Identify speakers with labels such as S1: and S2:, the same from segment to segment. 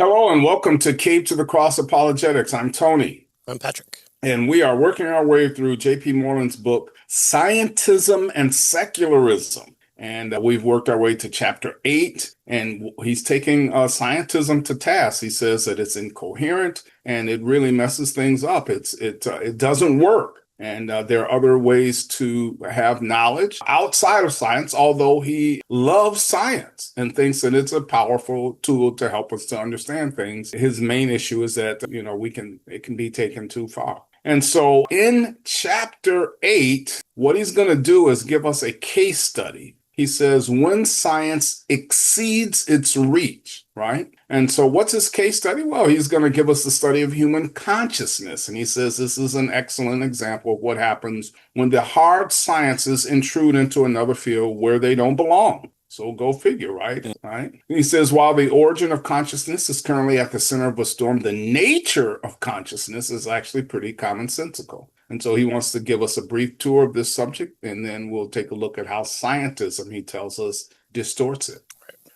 S1: Hello and welcome to Cave to the Cross Apologetics. I'm Tony,
S2: I'm Patrick.
S1: and we are working our way through J.P. Moreland's book, Scientism and Secularism. And we've worked our way to chapter 8, and he's taking scientism to task. He says that it's incoherent and it really messes things up. It doesn't work. And there are other ways to have knowledge outside of science, although he loves science and thinks that it's a powerful tool to help us to understand things. His main issue is that, it can be taken too far. And so in chapter 8, what he's going to do is give us a case study. He says, when science exceeds its reach, right? And so what's his case study? Well, he's going to give us the study of human consciousness. And he says this is an excellent example of what happens when the hard sciences intrude into another field where they don't belong. So go figure, right? Right. And he says, while the origin of consciousness is currently at the center of a storm, the nature of consciousness is actually pretty commonsensical. And so he wants to give us a brief tour of this subject, and then we'll take a look at how scientism, he tells us, distorts it.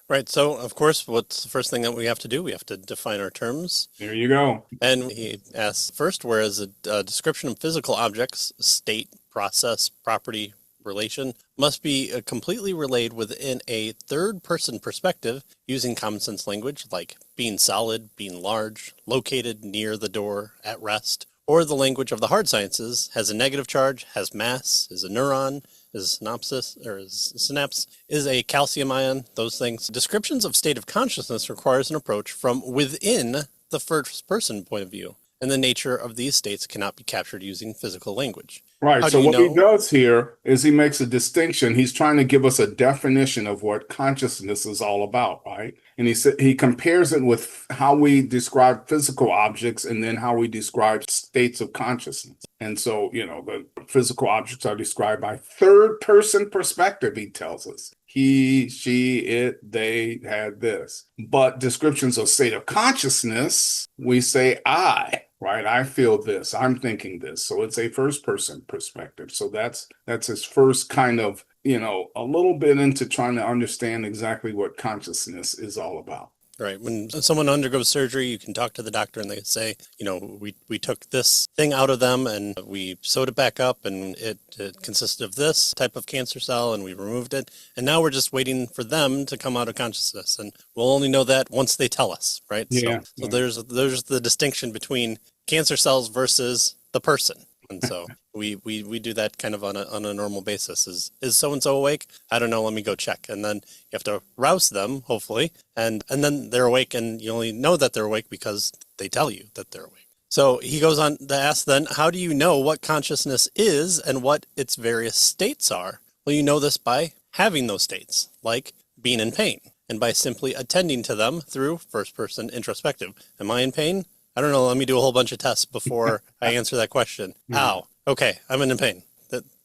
S2: Right. So, of course, what's the first thing that we have to do? We have to define our terms.
S1: There you go.
S2: And he asks first, whereas a description of physical objects, state, process, property, relation, must be completely relayed within a third-person perspective using common sense language like being solid, being large, located near the door, at rest, or the language of the hard sciences, has a negative charge, has mass, is a neuron, is a synapse, is a calcium ion, those things. Descriptions of state of consciousness requires an approach from within the first person point of view, and the nature of these states cannot be captured using physical language.
S1: Right. So what he does here is he makes a distinction. He's trying to give us a definition of what consciousness is all about, right? And he compares it with how we describe physical objects and then how we describe states of consciousness. And so, the physical objects are described by third person perspective, he tells us. He, she, it, they had this. But descriptions of state of consciousness, we say I. Right, I feel this, I'm thinking this. So it's a first person perspective. So that's his first kind of, a little bit into trying to understand exactly what consciousness is all about.
S2: Right. When someone undergoes surgery, you can talk to the doctor and they say, we took this thing out of them and we sewed it back up and it consisted of this type of cancer cell and we removed it. And now we're just waiting for them to come out of consciousness. And we'll only know that once they tell us, right?
S1: Yeah.
S2: So there's the distinction between cancer cells versus the person. And so we do that kind of on a normal basis. Is so-and-so awake? I don't know. Let me go check. And then you have to rouse them, hopefully. And then they're awake, and you only know that they're awake because they tell you that they're awake. So he goes on to ask then, how do you know what consciousness is and what its various states are? Well, you know this by having those states, like being in pain, and by simply attending to them through first-person introspective. Am I in pain? I don't know. Let me do a whole bunch of tests before I answer that question. Ow. Okay. I'm in pain.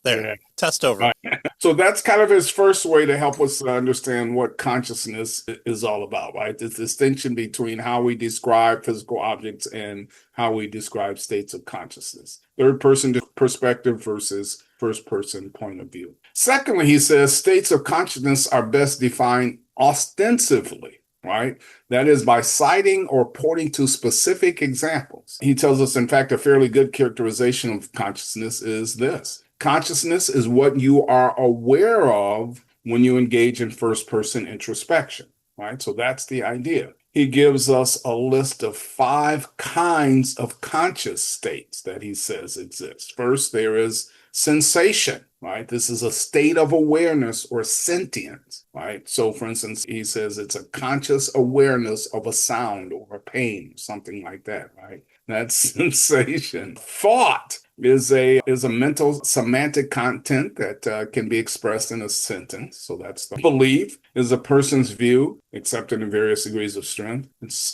S2: There. Yeah. Test over.
S1: Right. So that's kind of his first way to help us understand what consciousness is all about, right? This distinction between how we describe physical objects and how we describe states of consciousness. Third person perspective versus first person point of view. Secondly, he says states of consciousness are best defined ostensively. Right? That is by citing or pointing to specific examples. He tells us, in fact, a fairly good characterization of consciousness is this. Consciousness is what you are aware of when you engage in first-person introspection, right? So that's the idea. He gives us a list of 5 kinds of conscious states that he says exist. First, there is sensation, right? This is a state of awareness or sentience, right? So, for instance, he says it's a conscious awareness of a sound or a pain, something like that, right? That's sensation. Thought is a mental semantic content that can be expressed in a sentence. So that's the belief is a person's view, accepted in various degrees of strength,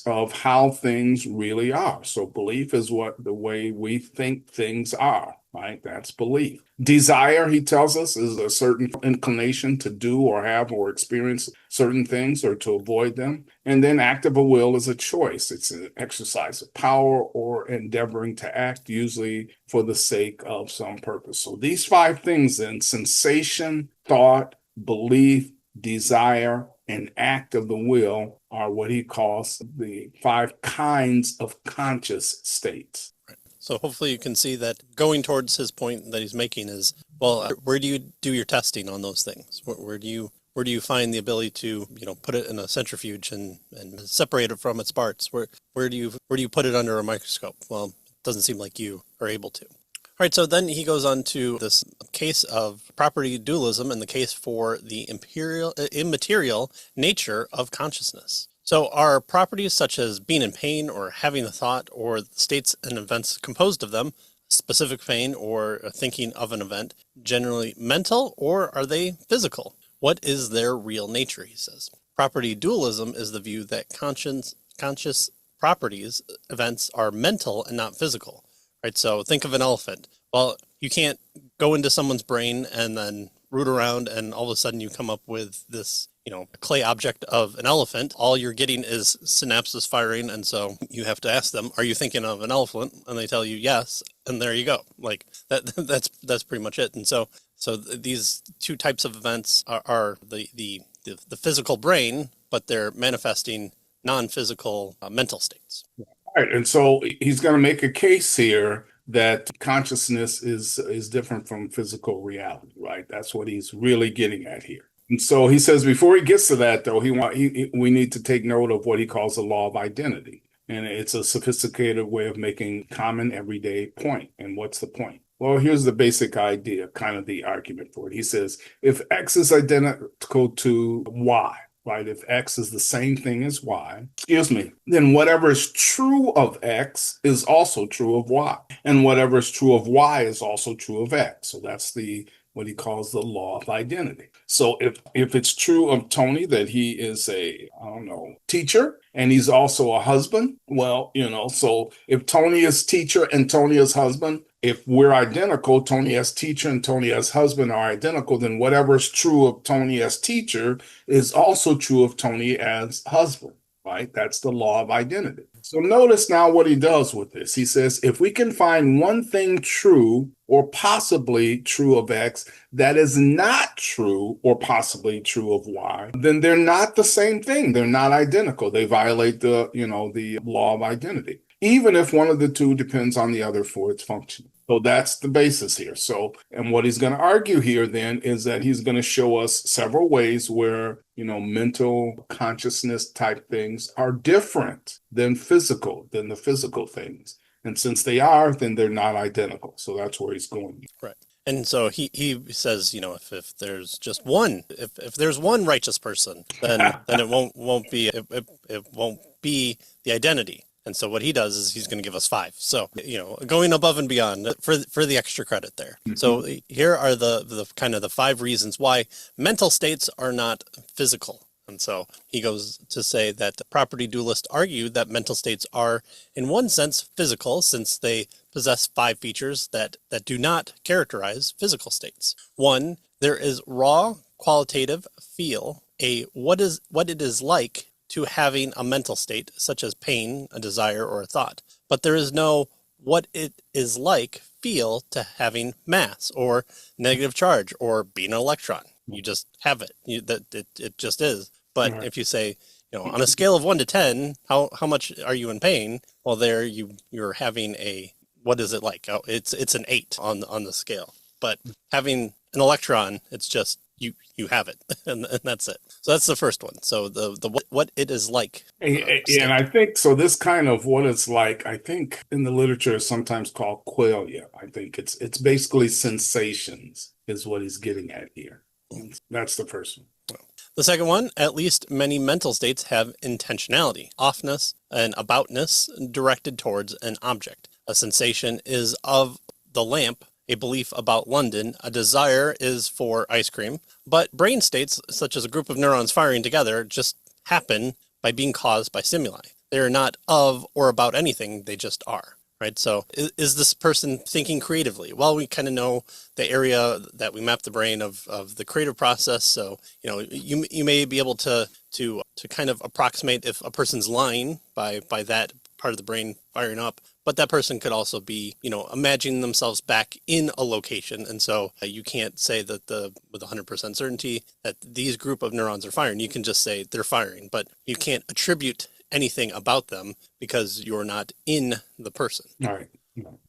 S1: of how things really are. So belief is the way we think things are. Right? That's belief. Desire, he tells us, is a certain inclination to do or have or experience certain things or to avoid them. And then active will is a choice. It's an exercise of power or endeavoring to act, usually for the sake of some purpose. So these 5 things then, sensation, thought, belief, desire, and act of the will are what he calls the 5 kinds of conscious states.
S2: So hopefully you can see that going towards his point that he's making is, well, where do you do your testing on those things? Where do you find the ability to, put it in a centrifuge and separate it from its parts? Where do you put it under a microscope? Well, it doesn't seem like you are able to. All right, so then he goes on to this case of property dualism and the case for the immaterial nature of consciousness. So are properties such as being in pain or having a thought or the states and events composed of them, specific pain or thinking of an event, generally mental or are they physical? What is their real nature, he says. Property dualism is the view that conscious properties, events are mental and not physical. Right, so think of an elephant. Well, you can't go into someone's brain and then root around and all of a sudden you come up with this, clay object of an elephant. All you're getting is synapses firing. And so you have to ask them, are you thinking of an elephant? And they tell you yes. And there you go. Like that's pretty much it. And so these 2 types of events are the physical brain, but they're manifesting non-physical mental states.
S1: Right. And so he's going to make a case here that consciousness is different from physical reality, right? That's what he's really getting at here. And so he says before he gets to that, though, we need to take note of what he calls the law of identity. And it's a sophisticated way of making common everyday point. And what's the point? Well, here's the basic idea, kind of the argument for it. He says, if X is identical to Y, right? If X is the same thing as Y, then whatever is true of X is also true of Y. And whatever is true of Y is also true of X. So that's what he calls the law of identity. So if it's true of Tony that he is a, teacher, and he's also a husband, well, so if Tony is teacher and Tony is husband, if we're identical, Tony as teacher and Tony as husband are identical, then whatever is true of Tony as teacher is also true of Tony as husband, right? That's the law of identity. So notice now what he does with this. He says, if we can find one thing true or possibly true of X that is not true or possibly true of Y, then they're not the same thing. They're not identical. They violate the law of identity, even if one of the 2 depends on the other for its function. So that's the basis here. So, and what he's going to argue here then is that he's going to show us several ways where, mental consciousness type things are different than the physical things. And since they are, then they're not identical. So that's where he's going.
S2: Right. And so he says, if there's just one, if there's one righteous person, then it won't be the identity. And so what he does is he's going to give us 5. So, going above and beyond for the extra credit there. Mm-hmm. So here are the kind of the 5 reasons why mental states are not physical. And so he goes to say that the property dualists argue that mental states are, in one sense, physical, since they possess 5 features that do not characterize physical states. 1, there is raw qualitative feel, what it is like to having a mental state such as pain, a desire, or a thought. But there is no what it is like feel to having mass or negative charge or being an electron. You just have it. It just is. But right. If you say, on a scale of 1 to 10, how much are you in pain? Well, there you're having what is it like? Oh, it's an 8 on the scale. But having an electron, it's just you have it, and that's it. So that's the first one. So the what it is like.
S1: And I think so. This kind of what it's like, I think in the literature is sometimes called qualia. I think it's basically sensations is what he's getting at here. That's the first one.
S2: The second one, at least many mental states have intentionality, offness, and aboutness directed towards an object. A sensation is of the lamp, a belief about London, a desire is for ice cream, but brain states, such as a group of neurons firing together, just happen by being caused by stimuli. They are not of or about anything, they just are. Right. So is this person thinking creatively? Well, we kind of know the area that we map the brain of the creative process. So, you may be able to kind of approximate if a person's lying by that part of the brain firing up. but that person could also be, imagining themselves back in a location. And so you can't say that with 100% certainty that these group of neurons are firing. You can just say they're firing, but you can't attribute anything about them because you're not in the person.
S1: All right.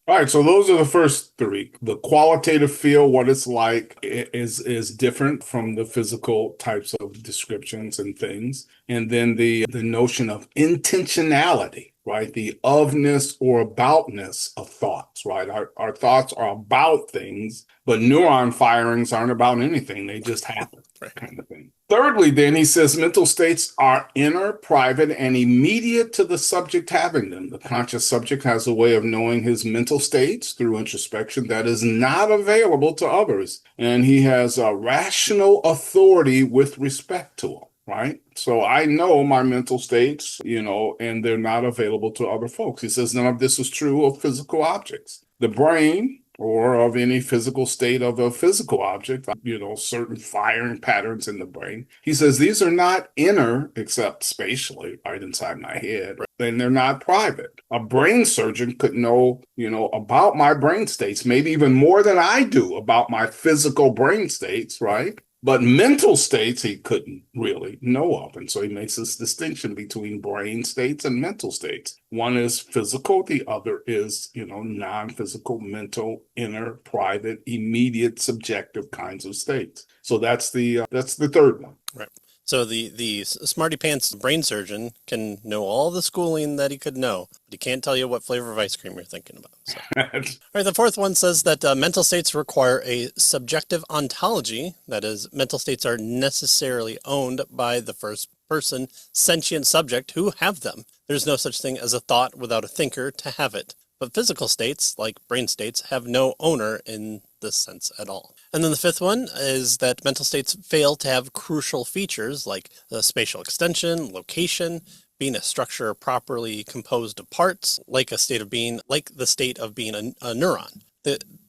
S1: All right, so those are the first three. The qualitative feel, what it's like, is different from the physical types of descriptions and things. And then the notion of intentionality, right? The ofness or aboutness of thoughts, right? Our thoughts are about things, but neuron firings aren't about anything. They just happen, kind of thing. Thirdly, then, he says mental states are inner, private, and immediate to the subject having them. The conscious subject has a way of knowing his mental states through introspection that is not available to others. And he has a rational authority with respect to them, right? So I know my mental states, and they're not available to other folks. He says none of this is true of physical objects. The brain, or of any physical state of a physical object, certain firing patterns in the brain. He says these are not inner, except spatially, right inside my head, and they're not private. A brain surgeon could know, about my brain states, maybe even more than I do about my physical brain states, right? But mental states he couldn't really know of. And so he makes this distinction between brain states and mental states. One is physical, the other is, non-physical, mental, inner, private, immediate, subjective kinds of states. So that's the third one.
S2: Right. So the smarty pants brain surgeon can know all the schooling that he could know, but he can't tell you what flavor of ice cream you're thinking about. So. All right, the fourth one says that mental states require a subjective ontology. That is, mental states are necessarily owned by the first person sentient subject who have them. There's no such thing as a thought without a thinker to have it. But physical states, like brain states, have no owner in this sense at all. And then the fifth one is that mental states fail to have crucial features like spatial extension, location, being a structure properly composed of parts, like the state of being a neuron.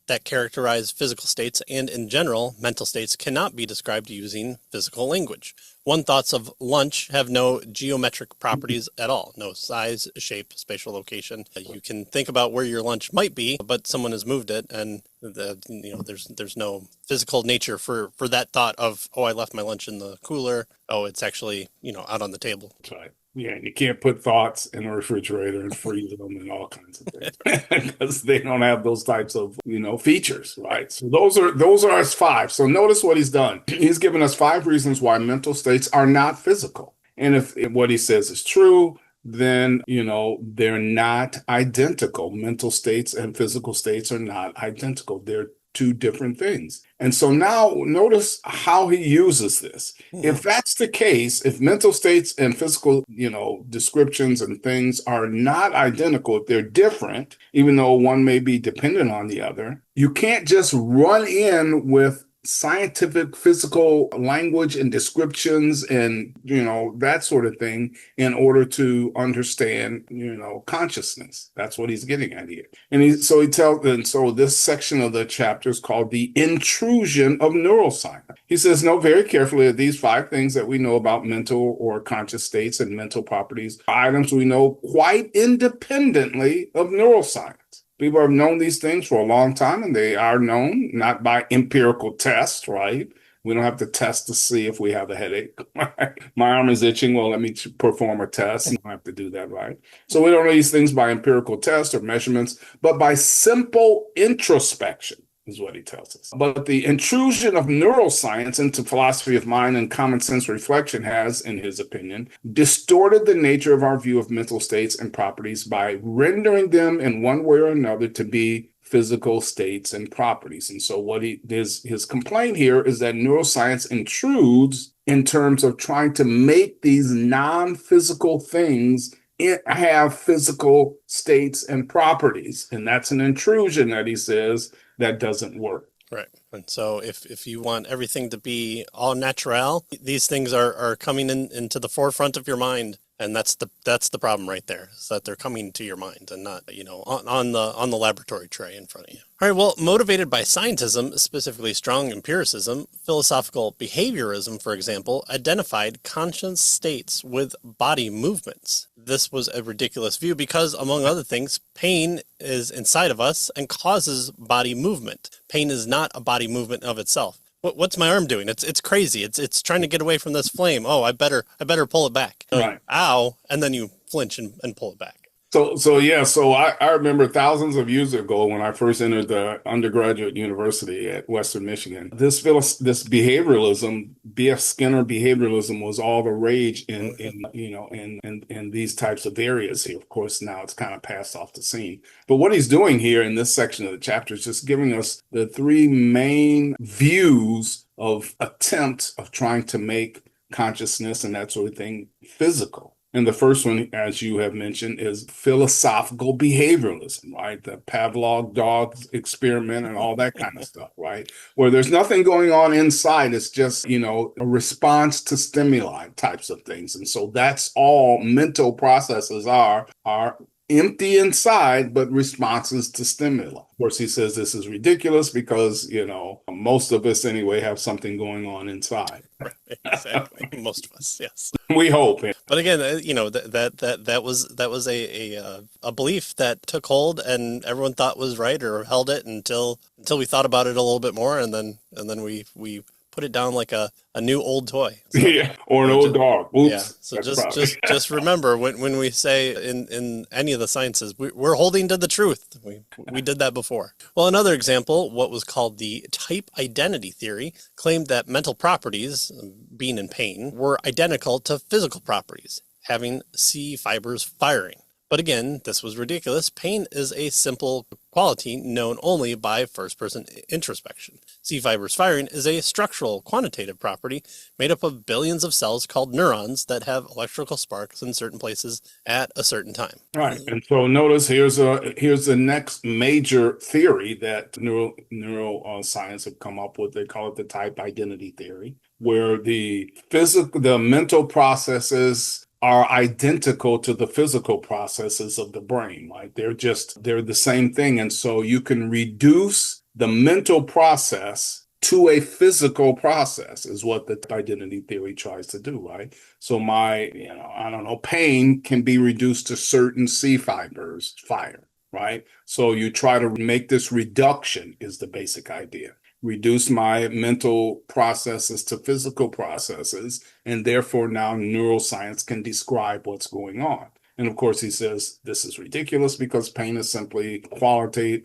S2: That characterize physical states, and in general, mental states cannot be described using physical language. One thoughts of lunch have no geometric properties at all, no size, shape, spatial location. You can think about where your lunch might be, but someone has moved it, and there's no physical nature for that thought of, I left my lunch in the cooler. Oh, it's actually out on the table.
S1: That's right. Yeah, and you can't put thoughts in a refrigerator and freeze them and all kinds of things because they don't have those types of, features, right? So those are his five. So notice what he's done. He's given us 5 reasons why mental states are not physical. And if what he says is true, then, they're not identical. Mental states and physical states are not identical. They're 2 different things. And so now notice how he uses this. If that's the case, if mental states and physical, descriptions and things are not identical, if they're different, even though one may be dependent on the other, you can't just run in with scientific physical language and descriptions and that sort of thing in order to understand consciousness. That's what he's getting at here. And so this section of the chapter is called the intrusion of neuroscience. He says, note very carefully that these 5 things that we know about mental or conscious states and mental properties are items we know quite independently of neuroscience. People have known these things for a long time, and they are known not by empirical tests, right? We don't have to test to see if we have a headache. My arm is itching. Well, let me perform a test. You don't have to do that, right? So we don't know these things by empirical tests or measurements, but by simple introspection, is what he tells us. But the intrusion of neuroscience into philosophy of mind and common sense reflection has, in his opinion, distorted the nature of our view of mental states and properties by rendering them in one way or another to be physical states and properties. And so his complaint here is that neuroscience intrudes in terms of trying to make these non-physical things have physical states and properties. And that's an intrusion that he says that doesn't work.
S2: Right. And so if you want everything to be all natural, these things are coming into the forefront of your mind And that's the problem right there, is that they're coming to your mind and not, on the laboratory tray in front of you. All right, well, motivated by scientism, specifically strong empiricism, philosophical behaviorism, for example, identified conscious states with body movements. This was a ridiculous view because, among other things, pain is inside of us and causes body movement. Pain is not a body movement of itself. What's my arm doing? It's crazy. It's trying to get away from this flame. Oh, I better pull it back.
S1: Right.
S2: Ow. And then you flinch and pull it back.
S1: So I remember thousands of years ago when I first entered the undergraduate university at Western Michigan, this behavioralism, B.F. Skinner behavioralism was all the rage in these types of areas here. Of course, now it's kind of passed off the scene. But what he's doing here in this section of the chapter is just giving us the three main views of attempt of trying to make consciousness and that sort of thing physical. And the first one, as you have mentioned, is philosophical behavioralism, right? The Pavlov dog experiment and all that kind of stuff, right? Where there's nothing going on inside. It's just, a response to stimuli types of things. And so that's all mental processes are empty inside, but responses to stimuli. Of course, he says this is ridiculous because, most of us anyway have something going on inside.
S2: Right, exactly. Most of us, yes.
S1: We hope.
S2: But again, that was a belief that took hold and everyone thought was right or held it until we thought about it a little bit more, and then we put it down like a new old toy. So,
S1: yeah, or an old dog. Oops,
S2: yeah. So just remember when we say in any of the sciences, we're holding to the truth. We did that before. Well, another example, what was called the type identity theory, claimed that mental properties, being in pain, were identical to physical properties, having C fibers firing. But again, this was ridiculous. Pain is a simple quality known only by first-person introspection. C fibers firing is a structural quantitative property made up of billions of cells called neurons that have electrical sparks in certain places at a certain time.
S1: Right. And so notice here's the next major theory that neuroscience have come up with. They call it the type identity theory, where the mental processes are identical to the physical processes of the brain, right? They're the same thing. And so you can reduce the mental process to a physical process is what the identity theory tries to do, right? So pain can be reduced to certain C fibers fire, right? So you try to make this reduction is the basic idea. Reduce my mental processes to physical processes, and therefore now neuroscience can describe what's going on. And of course, he says this is ridiculous because pain is simply quality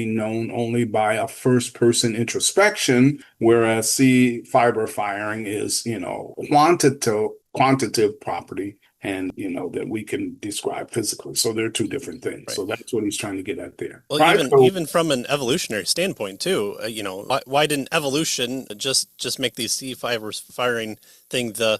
S1: known only by a first-person introspection, whereas C fiber firing is, quantitative property and, that we can describe physically. So they're two different things. Right. So that's what he's trying to get at there.
S2: Well,
S1: right?
S2: even from an evolutionary standpoint too, why didn't evolution just make these C fibers firing thing the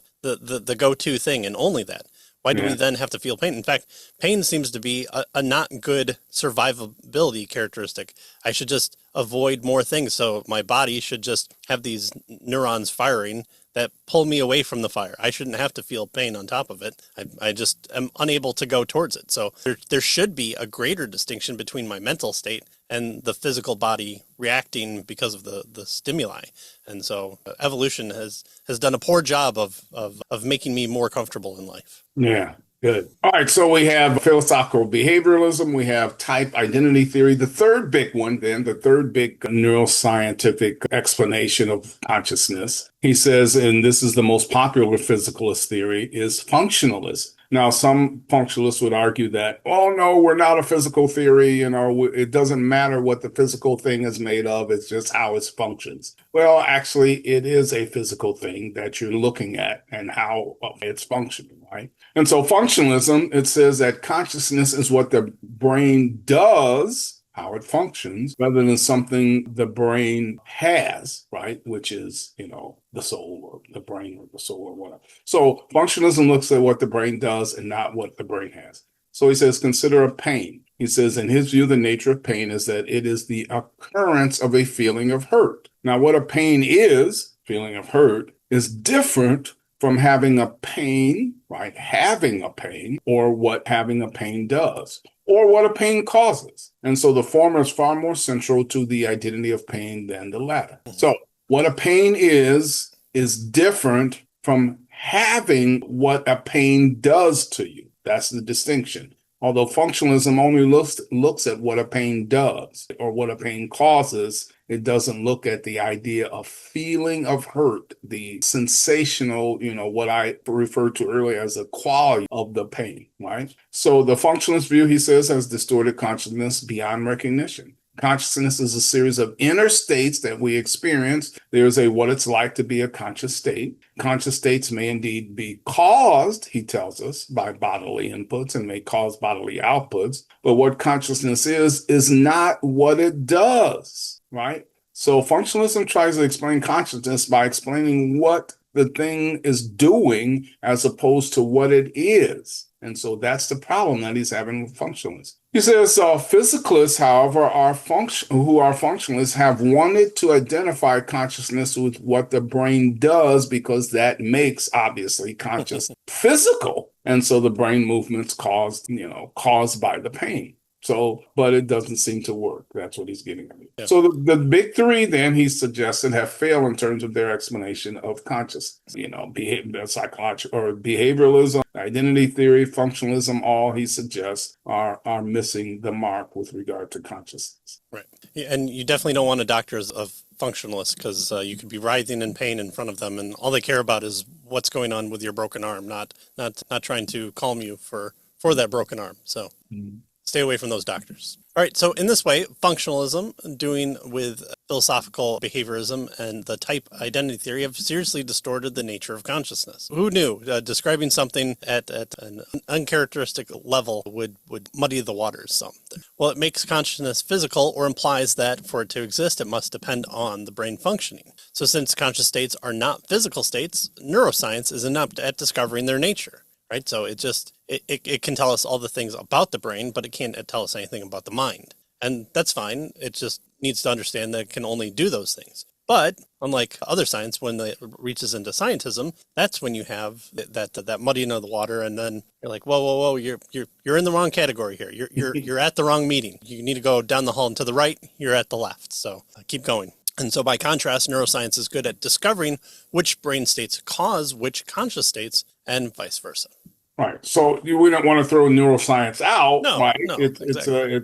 S2: go-to thing and only that? Why do we then have to feel pain? In fact, pain seems to be a not good survivability characteristic. I should just avoid more things. So my body should just have these neurons firing that pull me away from the fire. I shouldn't have to feel pain on top of it. I just am unable to go towards it. So there should be a greater distinction between my mental state and the physical body reacting because of the stimuli. And so evolution has done a poor job of making me more comfortable in life.
S1: Yeah. Good. All right. So we have philosophical behavioralism. We have type identity theory. The third big one, the third big neuroscientific explanation of consciousness, he says, and this is the most popular physicalist theory, is functionalism. Now, some functionalists would argue that, oh, no, we're not a physical theory. It doesn't matter what the physical thing is made of. It's just how it functions. Well, actually, it is a physical thing that you're looking at and how it's functioning, right? And so functionalism, it says that consciousness is what the brain does, how it functions, rather than something the brain has, right? Which is, the soul or the brain or the soul or whatever. So functionalism looks at what the brain does and not what the brain has. So he says, consider a pain. He says, in his view, the nature of pain is that it is the occurrence of a feeling of hurt. Now, what a pain is, feeling of hurt, is different from having a pain, right? Having a pain, or what having a pain does, or what a pain causes. And so the former is far more central to the identity of pain than the latter. So what a pain is different from having what a pain does to you. That's the distinction. Although functionalism only looks at what a pain does or what a pain causes, it doesn't look at the idea of feeling of hurt, the sensational, what I referred to earlier as the quality of the pain, right? So the functionalist view, he says, has distorted consciousness beyond recognition. Consciousness is a series of inner states that we experience. There's what it's like to be a conscious state. Conscious states may indeed be caused, he tells us, by bodily inputs and may cause bodily outputs. But what consciousness is not what it does, right? So functionalism tries to explain consciousness by explaining what the thing is doing as opposed to what it is. And so that's the problem that he's having with functionalists. He says physicalists, however, who are functionalists have wanted to identify consciousness with what the brain does because that makes, obviously, conscious physical. And so the brain movements caused by the pain. So, but it doesn't seem to work. That's what he's getting at. Yeah. So the big three, then, he suggested, have failed in terms of their explanation of consciousness. Psychological or behavioralism, identity theory, functionalism, all he suggests are missing the mark with regard to consciousness.
S2: Right. Yeah, and you definitely don't want a doctor of functionalists because you could be writhing in pain in front of them, and all they care about is what's going on with your broken arm, not trying to calm you for that broken arm. So. Mm-hmm. Stay away from those doctors. All right, so in this way, functionalism, doing with philosophical behaviorism and the type identity theory, have seriously distorted the nature of consciousness. Who knew? Describing something at an uncharacteristic level would muddy the waters some. Well, it makes consciousness physical, or implies that for it to exist, it must depend on the brain functioning. So since conscious states are not physical states, neuroscience is inept at discovering their nature. Right, so it can tell us all the things about the brain, but it can't tell us anything about the mind, and that's fine. It just needs to understand that it can only do those things. But unlike other science, when it reaches into scientism, that's when you have that muddying of the water, and then you're like, whoa, you're in the wrong category here. You're at the wrong meeting. You need to go down the hall and to the right. You're at the left. So keep going. And so by contrast, neuroscience is good at discovering which brain states cause which conscious states, and vice versa.
S1: Right. So we don't want to throw neuroscience out,
S2: no,
S1: right?
S2: No,
S1: exactly.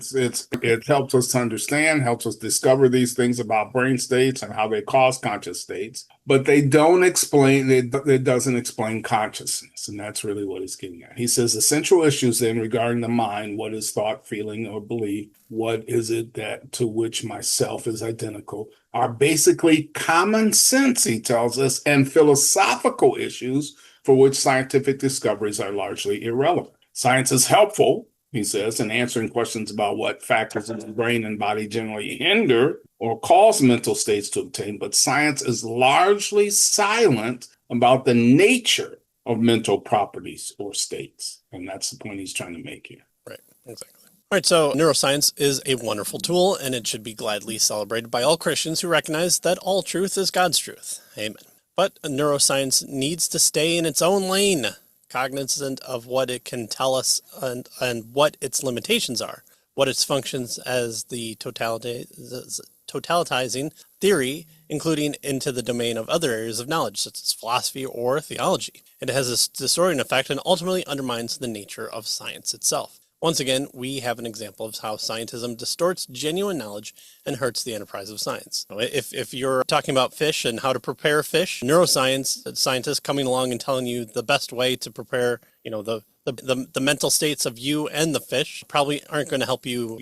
S1: It helps us to understand, helps us discover these things about brain states and how they cause conscious states, but they don't explain, it doesn't explain consciousness. And that's really what he's getting at. He says the central issues then regarding the mind, what is thought, feeling, or belief, what is it that to which myself is identical, are basically common sense, he tells us, and philosophical issues for which scientific discoveries are largely irrelevant. Science is helpful, he says, in answering questions about what factors in the brain and body generally hinder or cause mental states to obtain, but science is largely silent about the nature of mental properties or states. And that's the point he's trying to make here.
S2: Right, exactly. All right, so neuroscience is a wonderful tool, and it should be gladly celebrated by all Christians who recognize that all truth is God's truth. Amen. But neuroscience needs to stay in its own lane, cognizant of what it can tell us and what its limitations are, what its functions as the totalitizing theory, including into the domain of other areas of knowledge, such as philosophy or theology. It has a distorting effect and ultimately undermines the nature of science itself. Once again, we have an example of how scientism distorts genuine knowledge and hurts the enterprise of science. If you're talking about fish and how to prepare fish, neuroscience scientists coming along and telling you the best way to prepare, the mental states of you and the fish probably aren't going to help you,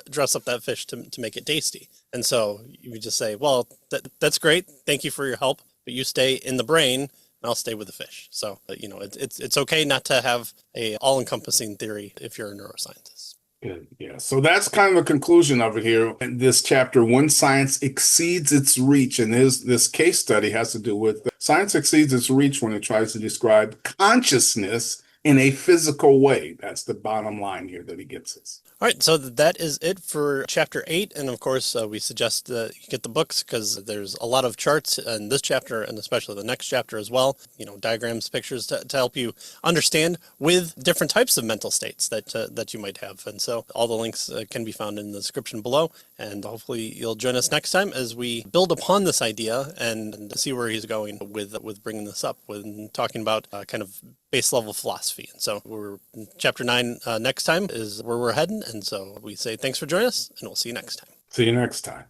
S2: dress up that fish to make it tasty. And so you would just say, well, that's great. Thank you for your help, but you stay in the brain. I'll stay with the fish. So, it's okay not to have a all-encompassing theory if you're a neuroscientist.
S1: Good. Yeah. So that's kind of the conclusion of it here in this chapter. When science exceeds its reach, and this case study has to do with science exceeds its reach when it tries to describe consciousness in a physical way. That's the bottom line here that he gives us.
S2: All right, so that is it for chapter 8. And of course, we suggest that you get the books because there's a lot of charts in this chapter and especially the next chapter as well. Diagrams, pictures to help you understand with different types of mental states that you might have. And so all the links can be found in the description below. And hopefully you'll join us next time as we build upon this idea and see where he's going with bringing this up, with talking about kind of base level philosophy. And so we're chapter 9 next time is where we're heading. And so we say thanks for joining us, and we'll see you next time.
S1: See you next time.